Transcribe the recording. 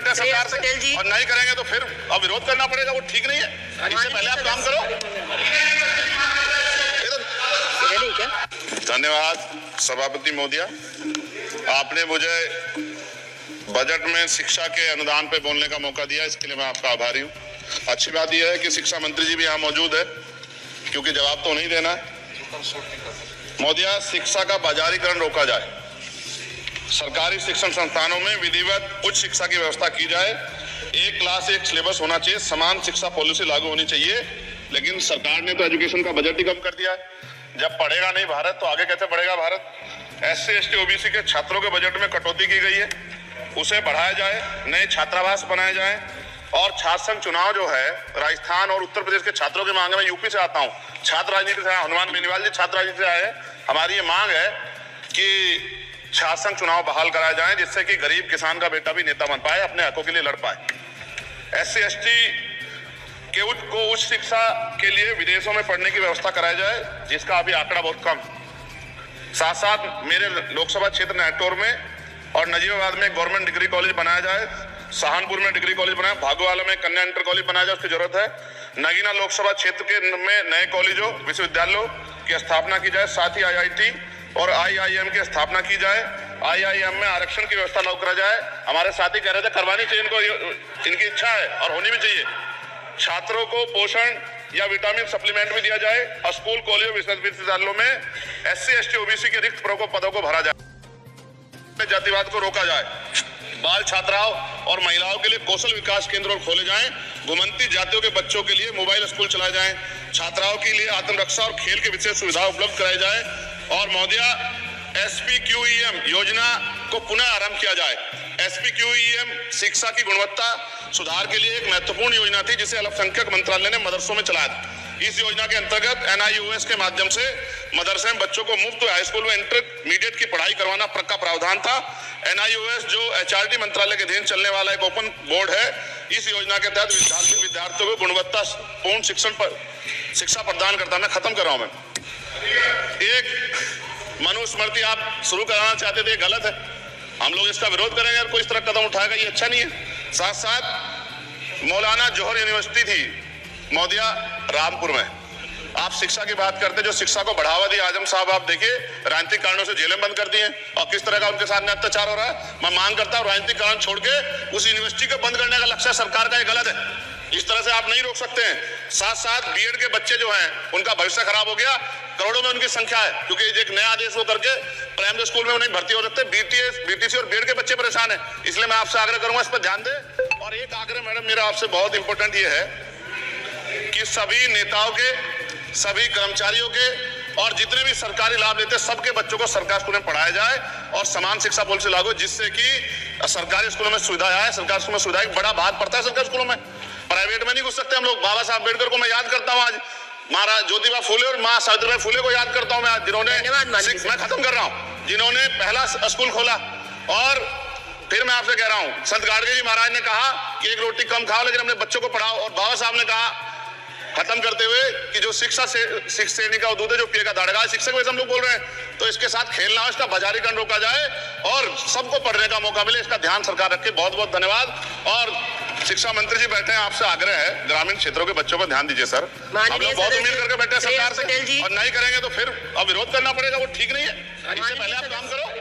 बैठे सरकार से और नहीं करेंगे तो फिर अब विरोध करना पड़ेगा, वो ठीक नहीं है। इससे पहले आप काम करो। धन्यवाद सभापति महोदया, आपने मुझे बजट में शिक्षा के अनुदान पे बोलने का मौका दिया, इसके लिए मैं आपका आभारी हूँ। अच्छी बात यह है कि शिक्षा मंत्री जी भी यहाँ मौजूद है, क्योंकि जवाब तो नहीं देना है। महोदया, शिक्षा का बाजारीकरण रोका जाए, सरकारी शिक्षण संस्थानों में विधिवत उच्च शिक्षा की व्यवस्था की जाए, एक क्लास एक सिलेबस होना चाहिए, समान शिक्षा पॉलिसी लागू होनी चाहिए। लेकिन सरकार ने तो एजुकेशन का बजट ही कम कर दिया है। जब पढ़ेगा नहीं भारत तो आगे कैसे बढ़ेगा भारत? SC ST OBC के छात्रों के बजट में कटौती की गई है, उसे बढ़ाया जाए, नए छात्रावास बनाए जाए और छात्र संघ चुनाव जो है राजस्थान और उत्तर प्रदेश के छात्रों की मांग है। मैं यूपी से आता हूँ, छात्र राजनीति से, हनुमान बेनीवाल जी छात्र राजनीति से आए हैं। हमारी ये मांग है कि छात्र संघ चुनाव बहाल कराए जाए, जिससे कि गरीब किसान का बेटा भी नेता बन पाए, अपने हकों के लिए लड़ पाए। SC ST के उच्च शिक्षा के लिए विदेशों में पढ़ने की व्यवस्था कराई जाए, जिसका अभी आंकड़ा बहुत कम। साथ साथ मेरे लोकसभा क्षेत्र नागौर में और नजीबाबाद में गवर्नमेंट डिग्री कॉलेज बनाया जाए, सहारनपुर में डिग्री कॉलेज बनाया, भागोवाला में कन्या इंटर कॉलेज बनाया जाए, उसकी जरूरत है। नगीना लोकसभा क्षेत्र के में नए कॉलेजों विश्वविद्यालयों की स्थापना की जाए, साथ ही IIT और IIM की स्थापना की जाए। IIM में आरक्षण की व्यवस्था लागू करा जाए। हमारे साथी कह रहे थे करवानी चाहिए इनको, इनकी इच्छा है और होनी भी चाहिए। छात्रों को पोषण या विटामिन सप्लीमेंट भी दिया जाए और स्कूल कॉलेज विश्वविद्यालयों में SC ST OBC के रिक्त पदों को भरा जाए, जातिवाद को रोका जाए, बाल छात्राओं और महिलाओं के लिए कौशल विकास केंद्र खोले जाएं, घुमंती जातियों के बच्चों के लिए मोबाइल स्कूल चलाए जाएं, छात्राओं के लिए आत्मरक्षा और खेल के विशेष सुविधा उपलब्ध कराई जाए और महोदया SPQEM योजना को पुनः आरंभ किया जाए। SPQEM शिक्षा की गुणवत्ता सुधार के लिए एक महत्वपूर्ण योजना थी, जिसे अल्पसंख्यक मंत्रालय ने मदरसों में चलाया था। इस योजना के अंतर्गत NIOS के माध्यम से मदरसे में बच्चों को मुफ्त हाई स्कूल में इंटरमीडिएट की पढ़ाई करवाना का प्रावधान था। NIOS जो HRD मंत्रालय के अधीन चलने वाला एक ओपन बोर्ड है, इस योजना के तहत विद्यार्थियों को गुणवत्तापूर्ण शिक्षा प्रदान करता है। मैं खत्म कर रहा हूं। मैं एक मनुस्मृति आप शुरू कराना चाहते थे, गलत है, हम लोग इसका विरोध करेंगे और कोई इस तरह कदम उठाएगा, ये अच्छा नहीं है। साथ साथ मौलाना जौहर यूनिवर्सिटी थी महोदया रामपुर में, आप शिक्षा की बात करते, जो शिक्षा को बढ़ावा दिया आजम साहब, आप देखिए राजनीतिक कारणों से जेलें बंद कर दी हैं और किस तरह का उनके साथ अत्याचार हो रहा है। मैं मांग करता हूँ राजनीतिक कारण छोड़ के उस यूनिवर्सिटी को बंद करने का लक्ष्य सरकार का ये गलत है, इस तरह से आप नहीं रोक सकते हैं। साथ साथ BEd के बच्चे जो हैं उनका भविष्य खराब हो गया, करोड़ों में उनकी संख्या है, क्योंकि एक नया आदेश वो करके प्राइमरी स्कूल में उन्हें भर्ती हो सकते। BTC और BEd के बच्चे परेशान है, इसलिए मैं आपसे आग्रह करूंगा इस पर ध्यान दें। और एक आग्रह मैडम मेरा आपसे बहुत इंपॉर्टेंट ये है कि सभी नेताओं के, सभी कर्मचारियों के और जितने भी सरकारी लाभ लेते हैं सबके बच्चों को सरकारी स्कूल में पढ़ाया जाए और समान शिक्षा पॉलिसी लागू, जिससे कि सरकारी स्कूलों में सुविधा आए। सरकारी स्कूलों में सुविधा एक बड़ा भाग पड़ता है सरकारी स्कूलों में, प्राइवेट में नहीं घुस सकते हम लोग। बाबा साहब अम्बेडकर को मैं याद करता हूँ, आज महाराज ज्योतिबा फुले और माँ सावित्रीबाई फुले को याद करता हूँ मैं, जिन्होंने, मैं खत्म कर रहा हूँ, जिन्होंने पहला स्कूल खोला। और फिर मैं आपसे कह रहा हूँ, संत गाडगे जी महाराज ने कहा कि एक रोटी कम खाओ लेकिन अपने बच्चों को पढ़ाओ, और बाबा साहब ने कहा खत्म करते हुए कि जो शिक्षा से श्रेणी का दूध है जो पिएगा दाड़ेगा, शिक्षक वैसे हम लोग बोल रहे हैं, तो इसके साथ खेलना हो, इसका बाजारीकरण रोका जाए और सबको पढ़ने का मौका मिले, इसका ध्यान सरकार रखे। बहुत बहुत धन्यवाद। और शिक्षा मंत्री जी बैठे हैं, आपसे आग्रह है ग्रामीण क्षेत्रों के बच्चों पर ध्यान दीजिए सर। हम लोग बहुत उम्मीद करके बैठे हैं सरकार से और नहीं करेंगे तो फिर अब विरोध करना पड़ेगा, वो ठीक नहीं है। इससे पहले आप काम करो।